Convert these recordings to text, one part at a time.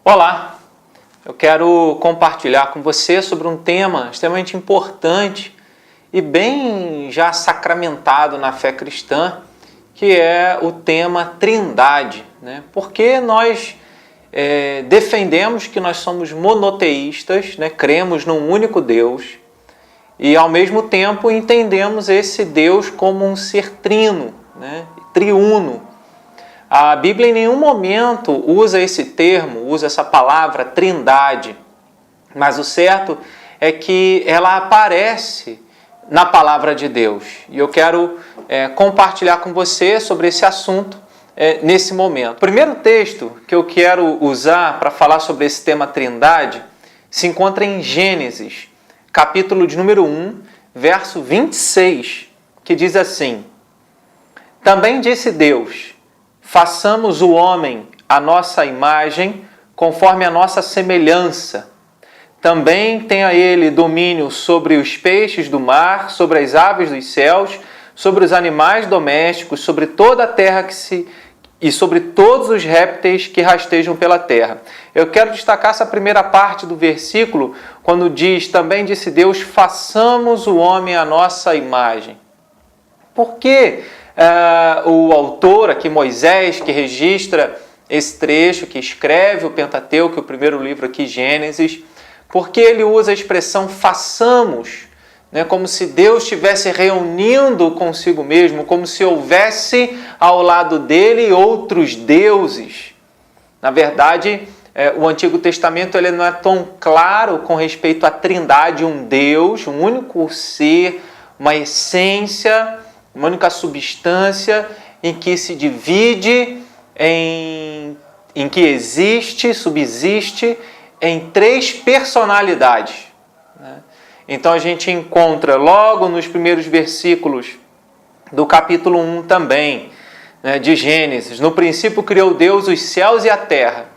Olá, eu quero compartilhar com você sobre um tema extremamente importante e bem já sacramentado na fé cristã, que é o tema Trindade, né? Porque nós defendemos que nós somos monoteístas, né? Cremos num único Deus e ao mesmo tempo entendemos esse Deus como um ser trino, né? Triuno. A Bíblia em nenhum momento usa esse termo, usa essa palavra trindade, mas o certo é que ela aparece na palavra de Deus. E eu quero compartilhar com você sobre esse assunto nesse momento. O primeiro texto que eu quero usar para falar sobre esse tema trindade se encontra em Gênesis, capítulo de número 1, verso 26, que diz assim: Também disse Deus: façamos o homem à nossa imagem, conforme a nossa semelhança. Também tenha ele domínio sobre os peixes do mar, sobre as aves dos céus, sobre os animais domésticos, sobre toda a terra e sobre todos os répteis que rastejam pela terra. Eu quero destacar essa primeira parte do versículo, quando diz: também disse Deus, façamos o homem à nossa imagem. Por que o autor aqui, Moisés, que registra esse trecho, que escreve o Pentateuco, o primeiro livro aqui, Gênesis, porque ele usa a expressão façamos, né, como se Deus estivesse reunindo consigo mesmo, como se houvesse ao lado dele outros deuses. Na verdade, o Antigo Testamento ele não é tão claro com respeito à Trindade, um Deus, um único ser, uma essência, uma única substância em que se divide, em que existe, subsiste em três personalidades. Então a gente encontra logo nos primeiros versículos do capítulo 1 também, de Gênesis: no princípio criou Deus os céus e a terra.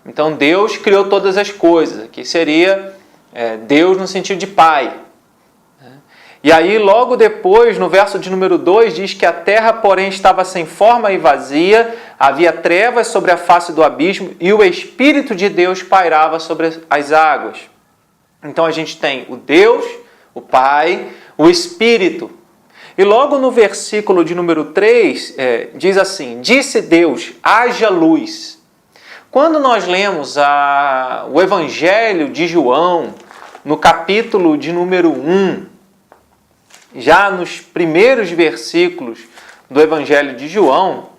Então Deus criou todas as coisas, que seria Deus no sentido de Pai. E aí, logo depois, no verso de número 2, diz que a terra, porém, estava sem forma e vazia, havia trevas sobre a face do abismo e o Espírito de Deus pairava sobre as águas. Então a gente tem o Deus, o Pai, o Espírito. E logo no versículo de número 3, diz assim: disse Deus, haja luz. Quando nós lemos o Evangelho de João, no capítulo de número 1, já nos primeiros versículos do Evangelho de João,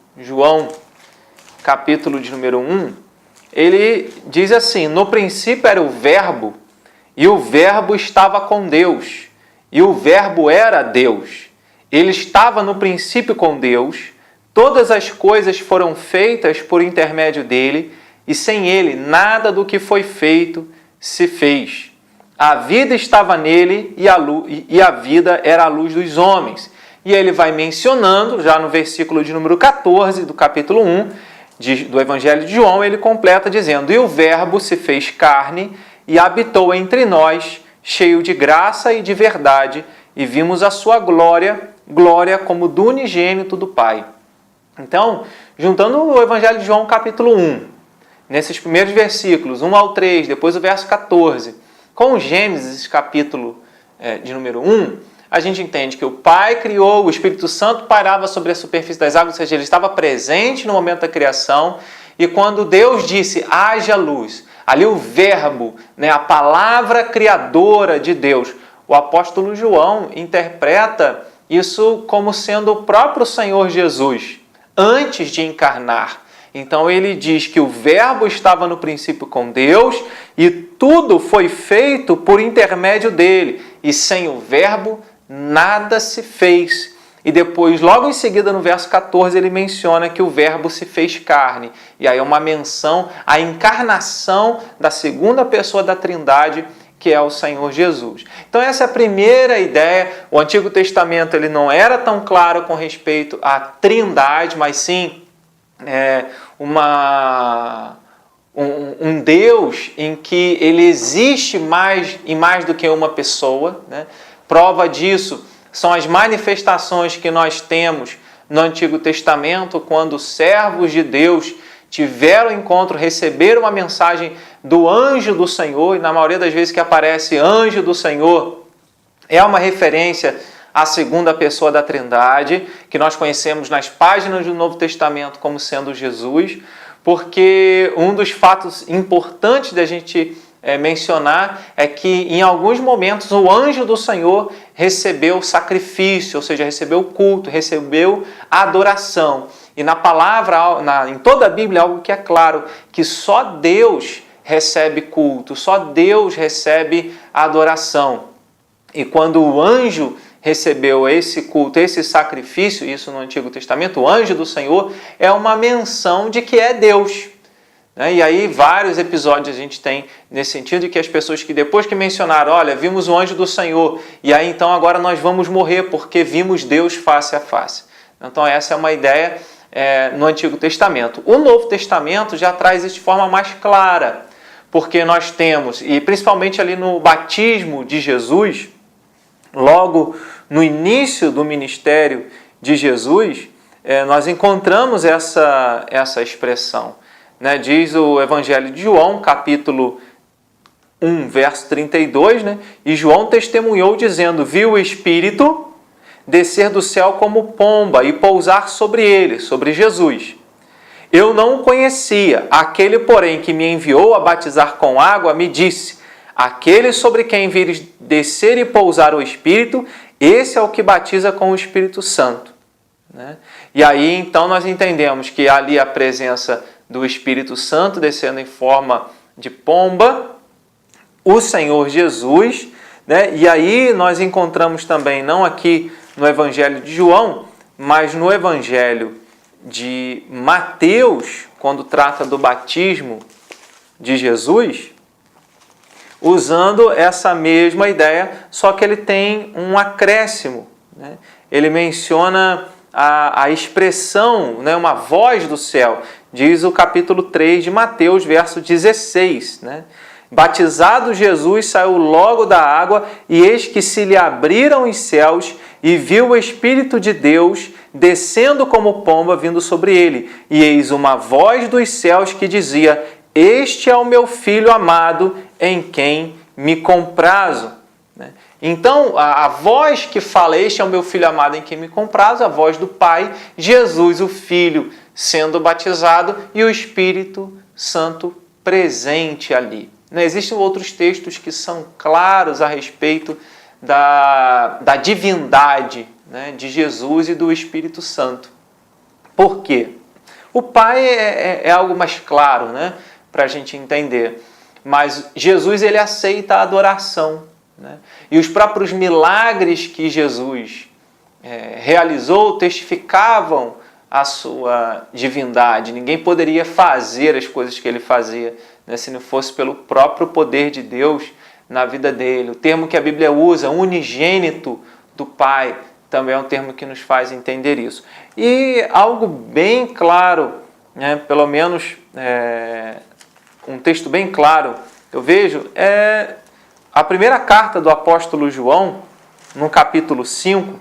capítulo de número 1, ele diz assim: no princípio era o Verbo, e o Verbo estava com Deus, e o Verbo era Deus. Ele estava no princípio com Deus, todas as coisas foram feitas por intermédio dele, e sem ele nada do que foi feito se fez. A vida estava nele e a vida era a luz dos homens. E ele vai mencionando, já no versículo de número 14 do capítulo 1 do Evangelho de João, ele completa dizendo: e o Verbo se fez carne e habitou entre nós, cheio de graça e de verdade, e vimos a sua glória como do unigênito do Pai. Então, juntando o Evangelho de João capítulo 1, nesses primeiros versículos, 1 ao 3, depois o verso 14... com Gênesis, capítulo de número 1, a gente entende que o Pai criou, o Espírito Santo pairava sobre a superfície das águas, ou seja, ele estava presente no momento da criação, e quando Deus disse, haja luz, ali o verbo, a palavra criadora de Deus, o apóstolo João interpreta isso como sendo o próprio Senhor Jesus, antes de encarnar. Então ele diz que o Verbo estava no princípio com Deus e tudo foi feito por intermédio dele. E sem o Verbo nada se fez. E depois, logo em seguida, no verso 14, ele menciona que o Verbo se fez carne. E aí é uma menção à encarnação da segunda pessoa da Trindade, que é o Senhor Jesus. Então essa é a primeira ideia. O Antigo Testamento ele não era tão claro com respeito à Trindade, mas sim um Deus em que ele existe mais do que uma pessoa, né? Prova disso são as manifestações que nós temos no Antigo Testamento, quando servos de Deus tiveram encontro, receberam uma mensagem do anjo do Senhor, e na maioria das vezes que aparece anjo do Senhor, é uma referência à segunda pessoa da Trindade, que nós conhecemos nas páginas do Novo Testamento como sendo Jesus, porque um dos fatos importantes da gente mencionar é que em alguns momentos o anjo do Senhor recebeu sacrifício, ou seja, recebeu culto, recebeu adoração. E na palavra, em toda a Bíblia, algo que é claro, que só Deus recebe culto, só Deus recebe adoração. E quando o anjo recebeu esse culto, esse sacrifício, isso no Antigo Testamento, o anjo do Senhor, é uma menção de que é Deus. E aí vários episódios a gente tem nesse sentido, de que as pessoas que depois que mencionaram, olha, vimos o anjo do Senhor, e aí então agora nós vamos morrer porque vimos Deus face a face. Então essa é uma ideia no Antigo Testamento. O Novo Testamento já traz isso de forma mais clara, porque nós temos, e principalmente ali no batismo de Jesus, logo no início do ministério de Jesus, nós encontramos essa expressão. Diz o Evangelho de João, capítulo 1, verso 32, e João testemunhou dizendo, viu o Espírito descer do céu como pomba e pousar sobre ele, sobre Jesus. Eu não o conhecia, aquele, porém, que me enviou a batizar com água, me disse, aquele sobre quem vires descer e pousar o Espírito, esse é o que batiza com o Espírito Santo. E aí, então, nós entendemos que ali a presença do Espírito Santo descendo em forma de pomba, o Senhor Jesus, e aí nós encontramos também, não aqui no Evangelho de João, mas no Evangelho de Mateus, quando trata do batismo de Jesus, usando essa mesma ideia, só que ele tem um acréscimo. Ele menciona a expressão, uma voz do céu. Diz o capítulo 3 de Mateus, verso 16. Batizado Jesus saiu logo da água, e eis que se lhe abriram os céus, e viu o Espírito de Deus descendo como pomba vindo sobre ele. E eis uma voz dos céus que dizia, este é o meu Filho amado, em quem me comprazo. Então, a voz que fala, este é o meu Filho amado, em quem me comprazo, a voz do Pai, Jesus, o Filho, sendo batizado, e o Espírito Santo presente ali. Existem outros textos que são claros a respeito da divindade de Jesus e do Espírito Santo. Por quê? O Pai é algo mais claro, para a gente entender. Mas Jesus, ele aceita a adoração. E os próprios milagres que Jesus realizou testificavam a sua divindade. Ninguém poderia fazer as coisas que ele fazia, se não fosse pelo próprio poder de Deus na vida dele. O termo que a Bíblia usa, unigênito do Pai, também é um termo que nos faz entender isso. E algo bem claro, pelo menos um texto bem claro, eu vejo, é a primeira carta do apóstolo João, no capítulo 5,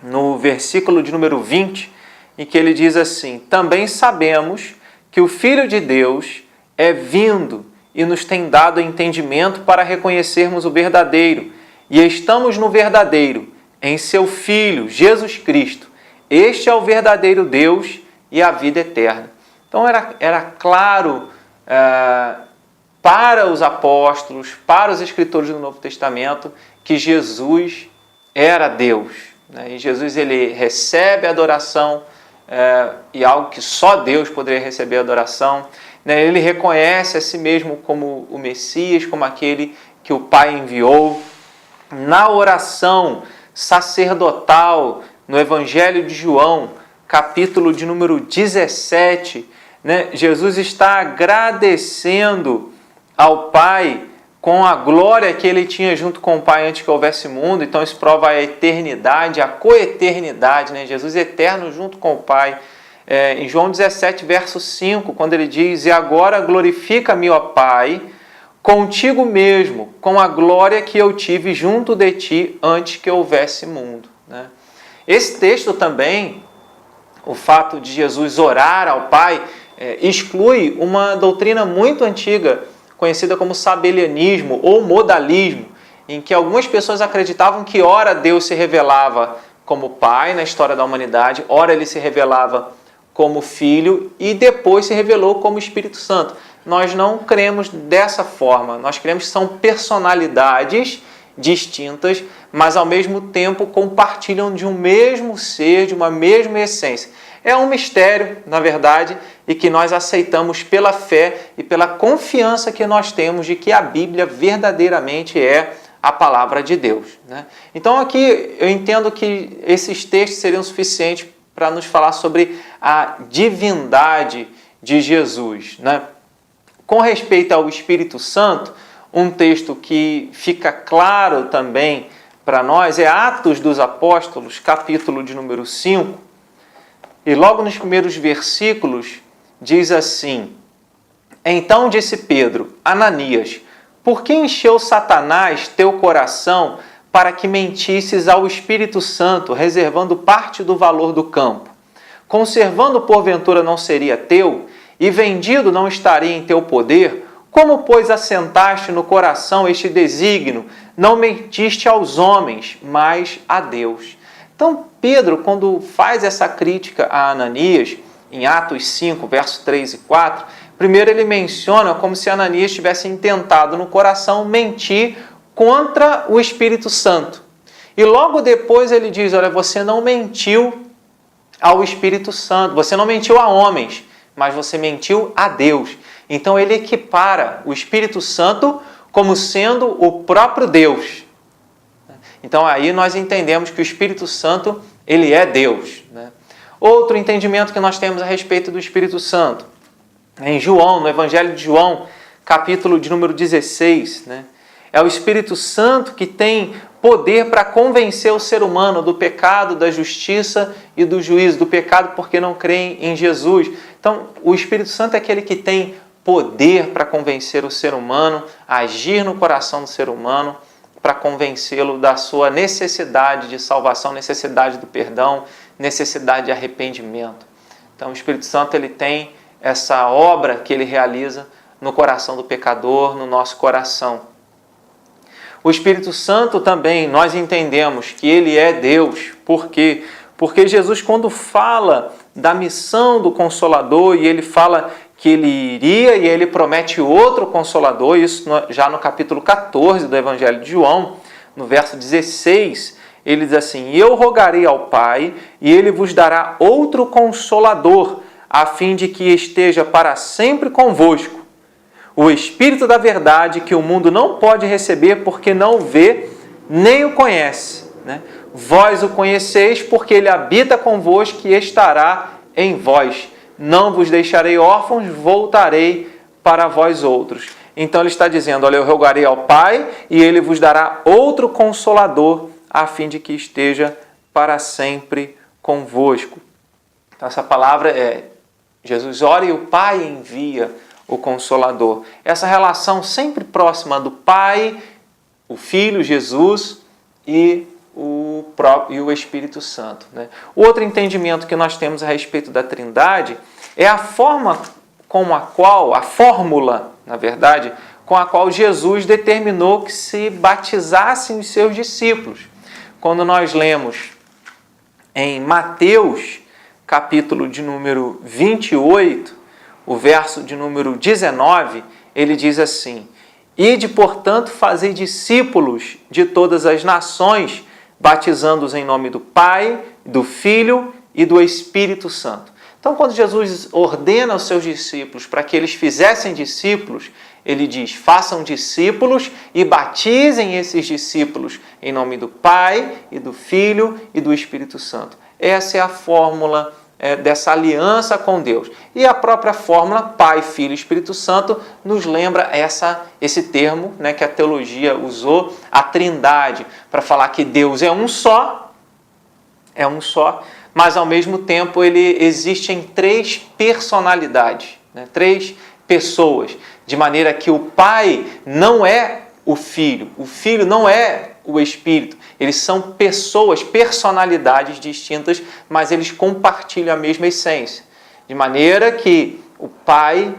no versículo de número 20, em que ele diz assim, também sabemos que o Filho de Deus é vindo e nos tem dado entendimento para reconhecermos o verdadeiro, e estamos no verdadeiro, em seu Filho, Jesus Cristo. Este é o verdadeiro Deus e a vida eterna. Então era claro para os apóstolos, para os escritores do Novo Testamento, que Jesus era Deus. E Jesus, ele recebe a adoração, e algo que só Deus poderia receber a adoração. Ele reconhece a si mesmo como o Messias, como aquele que o Pai enviou. Na oração sacerdotal, no Evangelho de João, capítulo de número 17, Jesus está agradecendo ao Pai com a glória que ele tinha junto com o Pai antes que houvesse mundo. Então isso prova a eternidade, a coeternidade, Jesus eterno junto com o Pai. Em João 17, verso 5, quando ele diz, e agora glorifica-me, ó Pai, contigo mesmo, com a glória que eu tive junto de ti antes que houvesse mundo. Esse texto também, o fato de Jesus orar ao Pai, exclui uma doutrina muito antiga, conhecida como sabelianismo ou modalismo, em que algumas pessoas acreditavam que ora Deus se revelava como Pai na história da humanidade, ora Ele se revelava como Filho e depois se revelou como Espírito Santo. Nós não cremos dessa forma, nós cremos que são personalidades distintas, mas ao mesmo tempo compartilham de um mesmo ser, de uma mesma essência. É um mistério, na verdade, e que nós aceitamos pela fé e pela confiança que nós temos de que a Bíblia verdadeiramente é a palavra de Deus, né? Então aqui eu entendo que esses textos seriam suficientes para nos falar sobre a divindade de Jesus, né? Com respeito ao Espírito Santo, um texto que fica claro também para nós é Atos dos Apóstolos, capítulo de número 5, e logo nos primeiros versículos diz assim: Então disse Pedro, Ananias, por que encheu Satanás teu coração para que mentisses ao Espírito Santo, reservando parte do valor do campo? Conservando porventura não seria teu, e vendido não estaria em teu poder? Como, pois, assentaste no coração este desígnio? Não mentiste aos homens, mas a Deus. Então, Pedro, quando faz essa crítica a Ananias, em Atos 5, versos 3 e 4, primeiro ele menciona como se Ananias tivesse intentado no coração mentir contra o Espírito Santo. E logo depois ele diz, olha, você não mentiu ao Espírito Santo, você não mentiu a homens, mas você mentiu a Deus. Então ele equipara o Espírito Santo como sendo o próprio Deus. Então aí nós entendemos que o Espírito Santo, ele é Deus, né? Outro entendimento que nós temos a respeito do Espírito Santo, em João, no Evangelho de João, capítulo de número 16, né? É o Espírito Santo que tem poder para convencer o ser humano do pecado, da justiça e do juízo, do pecado porque não creem em Jesus. Então, o Espírito Santo é aquele que tem poder para convencer o ser humano, agir no coração do ser humano, para convencê-lo da sua necessidade de salvação, necessidade do perdão, necessidade de arrependimento. Então, o Espírito Santo ele tem essa obra que ele realiza no coração do pecador, no nosso coração. O Espírito Santo também, nós entendemos que ele é Deus. Por quê? Porque Jesus, quando fala da missão do Consolador, e ele fala que ele iria e ele promete outro Consolador, isso já no capítulo 14 do Evangelho de João, no verso 16, ele diz assim: Eu rogarei ao Pai, e ele vos dará outro Consolador, a fim de que esteja para sempre convosco. O Espírito da verdade, que o mundo não pode receber porque não o vê, nem o conhece, né? Vós o conheceis porque ele habita convosco e estará em vós. Não vos deixarei órfãos, voltarei para vós outros. Então ele está dizendo, olha, eu rogarei ao Pai e ele vos dará outro Consolador, a fim de que esteja para sempre convosco. Então essa palavra é, Jesus ora e o Pai envia o Consolador. Essa relação sempre próxima do Pai, o Filho, Jesus e o Espírito Santo, né? O outro entendimento que nós temos a respeito da Trindade é a forma com a qual, a fórmula, na verdade, com a qual Jesus determinou que se batizassem os seus discípulos. Quando nós lemos em Mateus, capítulo de número 28, o verso de número 19, ele diz assim: Ide, portanto, fazei discípulos de todas as nações, batizando-os em nome do Pai, do Filho e do Espírito Santo. Então, quando Jesus ordena aos seus discípulos para que eles fizessem discípulos, ele diz, façam discípulos e batizem esses discípulos em nome do Pai e do Filho e do Espírito Santo. Essa é a fórmula dessa aliança com Deus. E a própria fórmula Pai, Filho e Espírito Santo nos lembra esse termo, né, que a teologia usou, a Trindade, para falar que Deus é um só, mas ao mesmo tempo ele existe em três personalidades, né, três pessoas, de maneira que o Pai não é o Filho não é o Espírito. Eles são pessoas, personalidades distintas, mas eles compartilham a mesma essência. De maneira que O Pai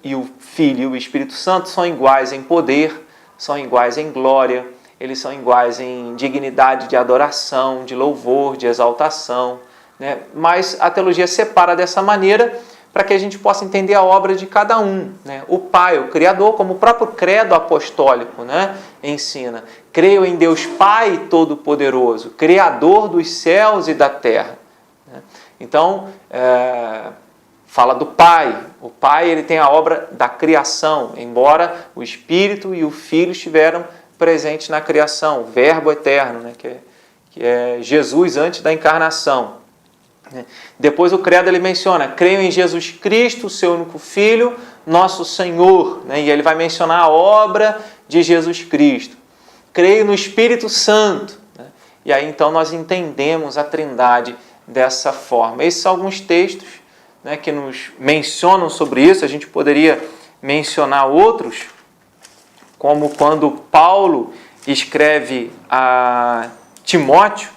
e o Filho e o Espírito Santo são iguais em poder, são iguais em glória, eles são iguais em dignidade de adoração, de louvor, de exaltação, né? Mas a teologia separa dessa maneira para que a gente possa entender a obra de cada um, né? O Pai, o Criador, como o próprio credo apostólico, né, ensina. Creio em Deus Pai Todo-Poderoso, Criador dos céus e da terra. Então, fala do Pai. O Pai, ele tem a obra da criação, embora o Espírito e o Filho estiveram presentes na criação, o Verbo eterno, né, que é Jesus antes da encarnação. Depois o credo ele menciona: creio em Jesus Cristo, seu único Filho, nosso Senhor, né? E ele vai mencionar a obra de Jesus Cristo. Creio no Espírito Santo, né? E aí então nós entendemos a Trindade dessa forma. Esses são alguns textos, né, que nos mencionam sobre isso. A gente poderia mencionar outros, como quando Paulo escreve a Timóteo,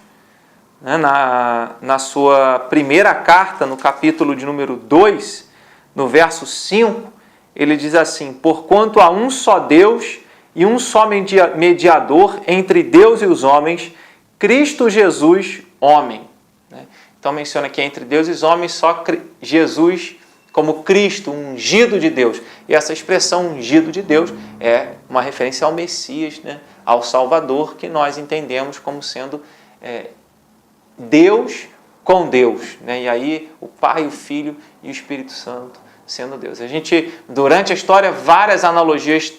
né, na sua primeira carta, no capítulo de número 2, no verso 5, ele diz assim: porquanto há um só Deus e um só mediador entre Deus e os homens, Cristo Jesus, homem. Então menciona que entre Deus e os homens só Jesus como Cristo, ungido de Deus. E essa expressão ungido de Deus é uma referência ao Messias, né, ao Salvador, que nós entendemos como sendo Deus com Deus, né? E aí o Pai, o Filho e o Espírito Santo sendo Deus. A gente, durante a história, várias analogias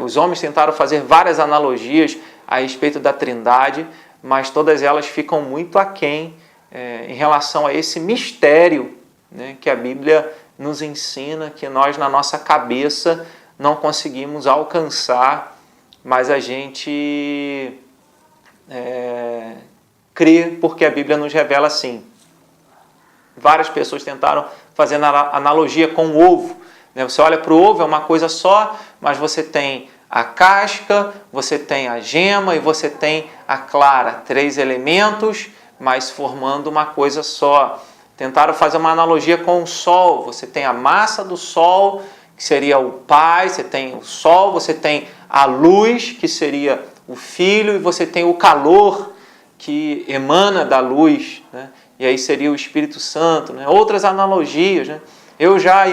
os homens tentaram fazer várias analogias a respeito da Trindade, mas todas elas ficam muito aquém em relação a esse mistério, né, que a Bíblia nos ensina, que nós na nossa cabeça não conseguimos alcançar, mas a gente crê porque a Bíblia nos revela assim. Várias pessoas tentaram fazer analogia com o ovo, né? Você olha para o ovo, é uma coisa só, mas você tem a casca, você tem a gema e você tem a clara. 3 elementos, mas formando uma coisa só. Tentaram fazer uma analogia com o Sol. Você tem a massa do Sol, que seria o Pai, você tem o Sol, você tem a luz, que seria o Filho, e você tem o calor, que emana da luz, né? E aí seria o Espírito Santo, né? Outras analogias, né? Eu já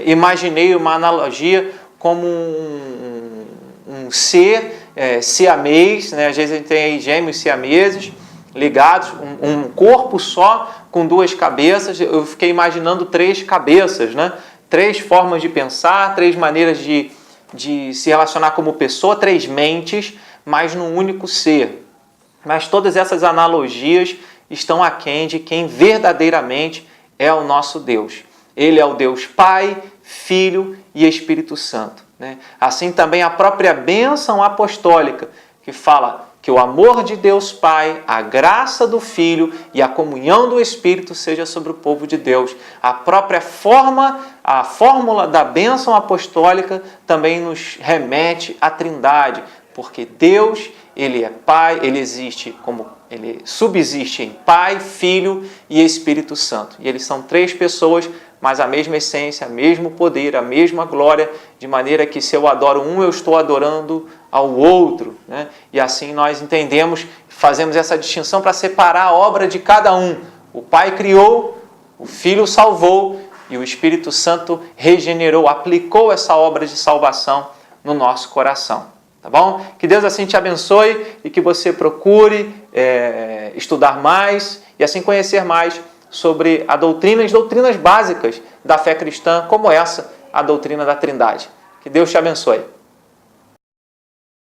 imaginei uma analogia como um ser siamês, né? Às vezes a gente tem aí gêmeos siameses ligados, um corpo só com 2 cabeças. Eu fiquei imaginando 3 cabeças, né? 3 formas de pensar, 3 maneiras de se relacionar como pessoa, 3 mentes, mas num único ser. Mas todas essas analogias estão aquém de quem verdadeiramente é o nosso Deus. Ele é o Deus Pai, Filho e Espírito Santo, né? Assim também a própria bênção apostólica, que fala que o amor de Deus Pai, a graça do Filho e a comunhão do Espírito seja sobre o povo de Deus. A própria a fórmula da bênção apostólica também nos remete à Trindade, porque Deus, ele é Pai, ele subsiste em Pai, Filho e Espírito Santo. E eles são 3 pessoas, mas a mesma essência, o mesmo poder, a mesma glória, de maneira que se eu adoro um, eu estou adorando ao outro, né? E assim nós entendemos, fazemos essa distinção para separar a obra de cada um. O Pai criou, o Filho salvou e o Espírito Santo regenerou, aplicou essa obra de salvação no nosso coração. Tá bom? Que Deus assim te abençoe e que você procure estudar mais e assim conhecer mais sobre as doutrinas básicas da fé cristã, como essa, a doutrina da Trindade. Que Deus te abençoe.